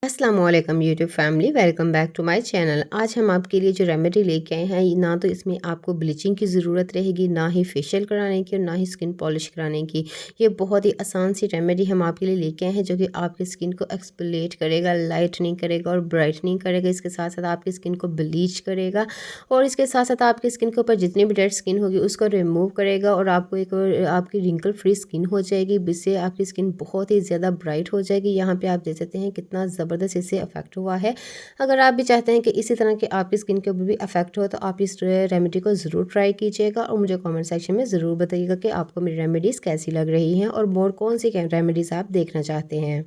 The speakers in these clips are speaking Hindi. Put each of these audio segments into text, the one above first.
अस्सलाम वालेकुम YouTube family, welcome back to my channel. आज हम आपके लिए जो रेमेडी लेके आए हैं, ना तो इसमें आपको ब्लीचिंग की ज़रूरत रहेगी, ना ही फेशियल कराने की और ना ही स्किन पॉलिश कराने की। ये बहुत ही आसान सी रेमेडी हम आपके लिए लेके आए हैं जो कि आपकी स्किन को एक्सफोलिएट करेगा, लाइटनिंग करेगा और ब्राइटनिंग करेगा। इसके साथ साथ आपकी स्किन को ब्लीच करेगा और इसके साथ साथ आपकी स्किन के ऊपर जितनी भी डेड स्किन होगी उसको रिमूव करेगा और आपको एक आपकी रिंकल फ्री स्किन हो जाएगी, जिससे आपकी स्किन बहुत ही ज़्यादा ब्राइट हो जाएगी। यहाँ पे आप देख सकते हैं कितना ज़बरदस्त इससे अफेक्ट हुआ है। अगर आप भी चाहते हैं कि इसी तरह के आपकी स्किन के ऊपर भी अफेक्ट हो तो आप इस रेमेडी को ज़रूर ट्राई कीजिएगा और मुझे कमेंट सेक्शन में ज़रूर बताइएगा कि आपको मेरी रेमेडीज़ कैसी लग रही हैं और मोर कौन सी रेमेडीज़ आप देखना चाहते हैं।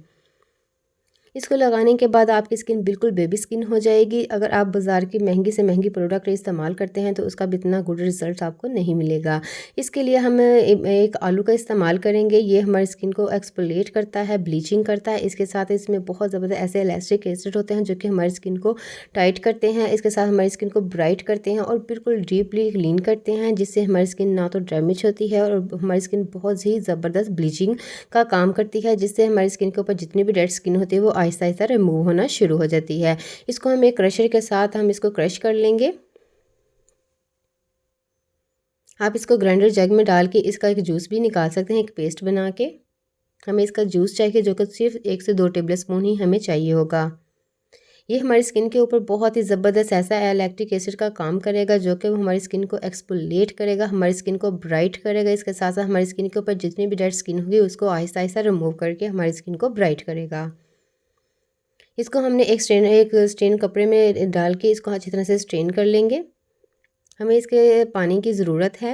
इसको लगाने के बाद आपकी स्किन बिल्कुल बेबी स्किन हो जाएगी। अगर आप बाज़ार की महंगी से महंगी प्रोडक्ट इस्तेमाल करते हैं तो उसका भी इतना गुड रिज़ल्ट आपको नहीं मिलेगा। इसके लिए हम एक आलू का इस्तेमाल करेंगे। ये हमारी स्किन को एक्सफोलिएट करता है, ब्लीचिंग करता है। इसके साथ इसमें बहुत ज़बरदस्त ऐसे इलास्टिक एसिड होते हैं जो कि हमारी स्किन को टाइट करते हैं। इसके साथ हमारी स्किन को ब्राइट करते हैं और बिल्कुल डीपली क्लीन करते हैं, जिससे हमारी स्किन ना तो डैमेज होती है और हमारी स्किन बहुत ही ज़बरदस्त ब्लीचिंग का काम करती है, जिससे हमारी स्किन के ऊपर जितनी भी डेड स्किन होती है वो आहिस्ता आहिस्ता रिमूव होना शुरू हो जाती है। इसको हम एक क्रशर के साथ हम इसको क्रश कर लेंगे। आप इसको ग्राइंडर जग में डाल के इसका एक जूस भी निकाल सकते हैं, एक पेस्ट बना के। हमें इसका जूस चाहिए जो कि सिर्फ 1 से 2 टेबल स्पून ही हमें चाहिए होगा। ये हमारी स्किन के ऊपर बहुत ही ज़बरदस्त ऐसा लैक्टिक एसिड का काम करेगा जो कि हमारी स्किन को एक्सफोलिएट करेगा, हमारी स्किन को ब्राइट करेगा। इसके साथ साथ हमारी स्किन के ऊपर जितनी भी डेड स्किन होगी उसको आहिस्ता आहिस्ता रिमूव करके हमारी स्किन को ब्राइट करेगा। इसको हमने एक स्टेन कपड़े में डाल के इसको अच्छी तरह से स्ट्रेन कर लेंगे। हमें इसके पानी की ज़रूरत है।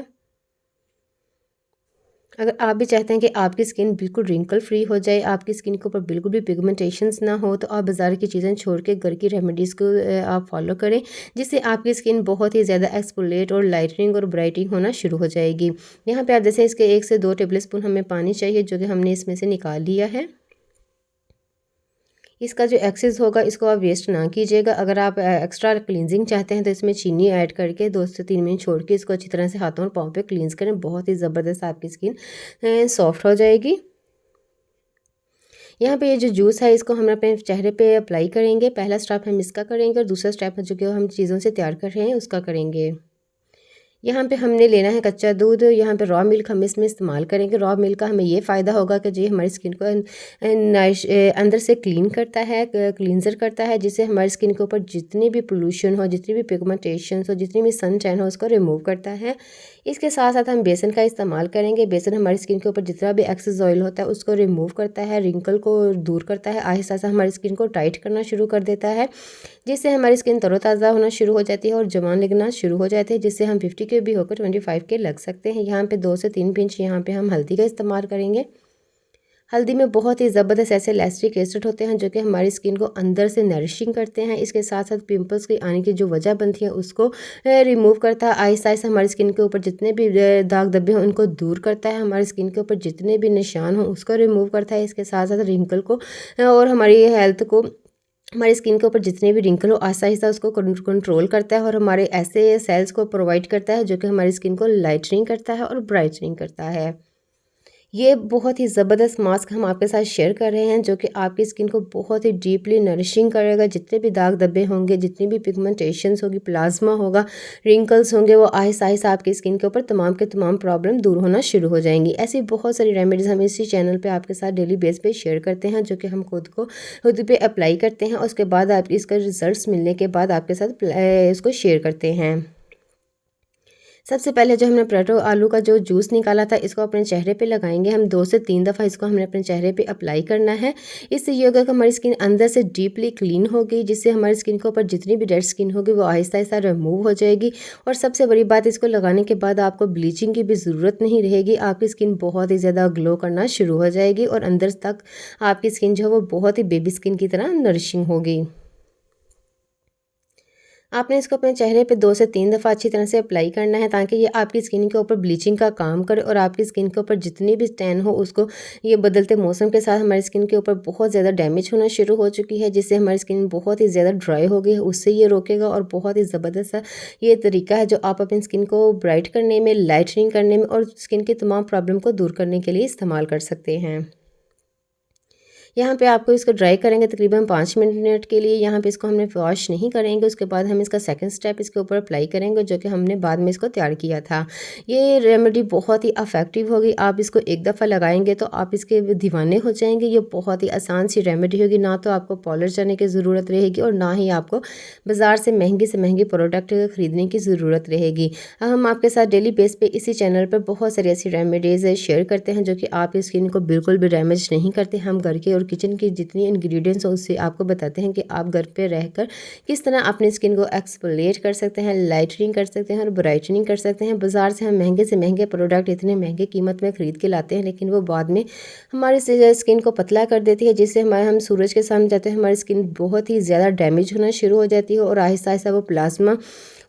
अगर आप भी चाहते हैं कि आपकी स्किन बिल्कुल रिंकल फ्री हो जाए, आपकी स्किन के ऊपर बिल्कुल भी पिगमेंटेशंस ना हो, तो आप बाज़ार की चीज़ें छोड़ के घर की रेमेडीज़ को आप फॉलो करें, जिससे आपकी स्किन बहुत ही ज़्यादा एक्सफोलिएट और लाइटनिंग और ब्राइटिंग होना शुरू हो जाएगी। यहाँ पे आप जैसे इसके 1 से 2 टेबल स्पून हमें पानी चाहिए जो कि हमने इसमें से निकाल लिया है। इसका जो एक्सेस होगा इसको आप वेस्ट ना कीजिएगा। अगर आप एक्स्ट्रा क्लींजिंग चाहते हैं तो इसमें चीनी ऐड करके 2 से 3 मिनट छोड़ के इसको अच्छी तरह से हाथों और पाँव पे क्लींस करें। बहुत ही ज़बरदस्त आपकी स्किन सॉफ्ट हो जाएगी। यहाँ पे ये जो जूस है इसको हम अपने चेहरे पे अप्लाई करेंगे। पहला स्टेप हम इसका करेंगे और दूसरा स्टेप जो कि हम चीज़ों से तैयार कर रहे हैं उसका करेंगे। यहाँ पे हमने लेना है कच्चा दूध। यहाँ पे रॉ मिल्क हम इसमें इस्तेमाल करेंगे। रॉ मिल्क का हमें ये फ़ायदा होगा कि जी हमारी स्किन को अंदर से क्लीन करता है, क्लींजर करता है, जिससे हमारी स्किन के ऊपर जितनी भी पोल्यूशन हो, जितनी भी पिगमेंटेशन हो, जितनी भी सन टैन हो उसको रिमूव करता है। इसके साथ साथ हम बेसन का इस्तेमाल करेंगे। बेसन हमारी स्किन के ऊपर जितना भी एक्सेस ऑयल होता है उसको रिमूव करता है, रिंकल को दूर करता है, आहिस्ता आहिस्ता हमारी स्किन को टाइट करना शुरू कर देता है, जिससे हमारी स्किन तरोताज़ा होना शुरू हो जाती है और जवान लगना शुरू हो जाते हैं, जिससे हम 50 के भी होकर 25 के लग सकते हैं। यहाँ पे 2 से 3 पिंच यहाँ पे हम हल्दी का इस्तेमाल करेंगे। हल्दी में बहुत ही ज़बरदस्त ऐसे लैक्टिक एसिड होते हैं जो कि हमारी स्किन को अंदर से नरिशिंग करते हैं। इसके साथ साथ पिंपल्स के आने की जो वजह बनती है उसको रिमूव करता है। आहिस्ता आहिस्ता हमारी स्किन के ऊपर जितने भी दाग धब्बे हैं उनको दूर करता है। हमारी स्किन के ऊपर जितने भी निशान हों उसको रिमूव करता है। इसके साथ साथ रिंकल को और हमारी हेल्थ को, हमारी स्किन के ऊपर जितने भी रिंकल हो आहिस्ता आहिस्ता उसको कंट्रोल करता है और हमारे ऐसे सेल्स को प्रोवाइड करता है जो कि हमारी स्किन को लाइटनिंग करता है और ब्राइटनिंग करता है। ये बहुत ही ज़बरदस्त मास्क हम आपके साथ शेयर कर रहे हैं जो कि आपकी स्किन को बहुत ही डीपली नरिशिंग करेगा। जितने भी दाग धब्बे होंगे, जितनी भी पिगमेंटेशंस होगी, प्लाज्मा होगा, रिंकल्स होंगे, वो आहिस्ता आहिस्ता आपकी स्किन के ऊपर तमाम के तमाम प्रॉब्लम दूर होना शुरू हो जाएंगी। ऐसी बहुत सारी रेमेडीज़ हम इसी चैनल पे आपके साथ डेली बेस पे शेयर करते हैं जो कि हम खुद पे अप्लाई करते हैं और उसके बाद आप इसका रिजल्ट्स मिलने के बाद आपके साथ इसको शेयर करते हैं। सबसे पहले जो हमने पराठों आलू का जो जूस निकाला था इसको अपने चेहरे पे लगाएंगे हम। 2 से 3 दफ़ा इसको हमने अपने चेहरे पे अप्लाई करना है। इससे ये होगा कि हमारी स्किन अंदर से डीपली क्लीन होगी, जिससे हमारी स्किन के ऊपर जितनी भी डेड स्किन होगी वो आहिस्ता आहिस्ता रिमूव हो जाएगी। और सबसे बड़ी बात, इसको लगाने के बाद आपको ब्लीचिंग की भी ज़रूरत नहीं रहेगी। आपकी स्किन बहुत ही ज़्यादा ग्लो करना शुरू हो जाएगी और अंदर तक आपकी स्किन जो है वो बहुत ही बेबी स्किन की तरह नरिशिंग होगी। आपने इसको अपने चेहरे पे 2 से 3 दफ़ा अच्छी तरह से अप्लाई करना है ताकि ये आपकी स्किन के ऊपर ब्लीचिंग का काम करे और आपकी स्किन के ऊपर जितनी भी टैन हो उसको, ये बदलते मौसम के साथ हमारी स्किन के ऊपर बहुत ज़्यादा डैमेज होना शुरू हो चुकी है, जिससे हमारी स्किन बहुत ही ज़्यादा ड्राई हो गई है, उससे ये रोकेगा। और बहुत ही ज़बरदस्त सा ये तरीका है जो आप अपनी स्किन को ब्राइट करने में, लाइटनिंग करने में और स्किन की तमाम प्रॉब्लम को दूर करने के लिए इस्तेमाल कर सकते हैं। यहाँ पे आपको इसको ड्राई करेंगे तकरीबन 5 मिनट के लिए। यहाँ पे इसको हमने वॉश नहीं करेंगे। उसके बाद हम इसका सेकंड स्टेप इसके ऊपर अप्लाई करेंगे, जो कि हमने बाद में इसको तैयार किया था। ये रेमेडी बहुत ही इफ़ेक्टिव होगी। आप इसको एक दफ़ा लगाएंगे तो आप इसके दीवाने हो जाएंगे। ये बहुत ही आसान सी रेमेडी होगी। ना तो आपको पार्लर जाने की ज़रूरत रहेगी और ना ही आपको बाज़ार से महंगी प्रोडक्ट ख़रीदने की ज़रूरत रहेगी। हम आपके साथ डेली बेस पे इसी चैनल पर बहुत सारी ऐसी रेमेडीज़ शेयर करते हैं जो कि आपकी स्किन को बिल्कुल भी डैमेज नहीं करते। हम घर के और किचन की जितनी इंग्रेडिएंट्स हो उससे आपको बताते हैं कि आप घर पे रहकर किस तरह अपनी स्किन को एक्सफोलिएट कर सकते हैं, लाइटनिंग कर सकते हैं और ब्राइटनिंग कर सकते हैं। बाज़ार से हम महंगे से महंगे प्रोडक्ट इतने महंगे कीमत में ख़रीद के लाते हैं, लेकिन वो बाद में हमारी स्किन को पतला कर देती है, जिससे हम सूरज के सामने जाते हैं हमारी स्किन बहुत ही ज़्यादा डैमेज होना शुरू हो जाती है और आहिस्ता आहिस्ता वो प्लाज्मा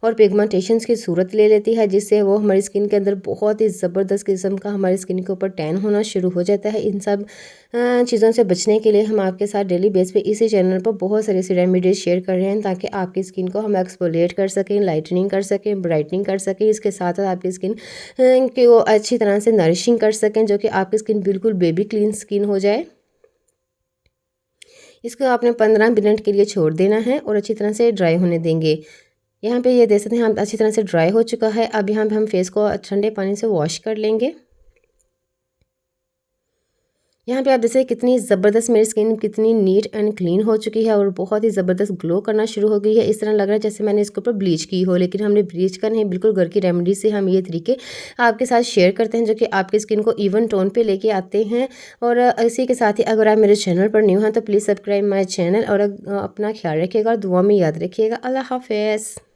और पिगमेंटेशंस की सूरत ले लेती है, जिससे वो हमारी स्किन के अंदर बहुत ही ज़बरदस्त किस्म का हमारी स्किन के ऊपर टैन होना शुरू हो जाता है। इन सब चीज़ों से बचने के लिए हम आपके साथ डेली बेस पे इसी चैनल पर बहुत सारी ऐसी रेमेडीज़ शेयर कर रहे हैं, ताकि आपकी स्किन को हम एक्सफोलिएट कर सकें, लाइटनिंग कर सकें, ब्राइटनिंग कर सकें। इसके साथ साथ आपकी स्किन को अच्छी तरह से नरिशिंग कर सकें, जो कि आपकी स्किन बिल्कुल बेबी क्लीन स्किन हो जाए। इसको आपने 15 मिनट के लिए छोड़ देना है और अच्छी तरह से ड्राई होने देंगे। यहाँ पे ये देख सकते हैं हम अच्छी तरह से ड्राई हो चुका है। अब यहाँ पे हम फेस को ठंडे पानी से वॉश कर लेंगे। यहाँ पे आप जैसे कितनी ज़बरदस्त मेरी स्किन कितनी नीट एंड क्लीन हो चुकी है और बहुत ही ज़बरदस्त ग्लो करना शुरू हो गई है। इस तरह लग रहा है जैसे मैंने इसके ऊपर ब्लीच की हो, लेकिन हमने ब्लीच का नहीं, बिल्कुल घर की रेमेडी से हम ये तरीके आपके साथ शेयर करते हैं, जो कि आपकी स्किन को इवन टोन पे लेके आते हैं। और इसी के साथ ही अगर आप मेरे चैनल पर न्यू हैं तो प्लीज़ सब्सक्राइब माई चैनल और अपना ख्याल रखिएगा और दुआ में याद रखिएगा। अल्लाह हाफ़िज़।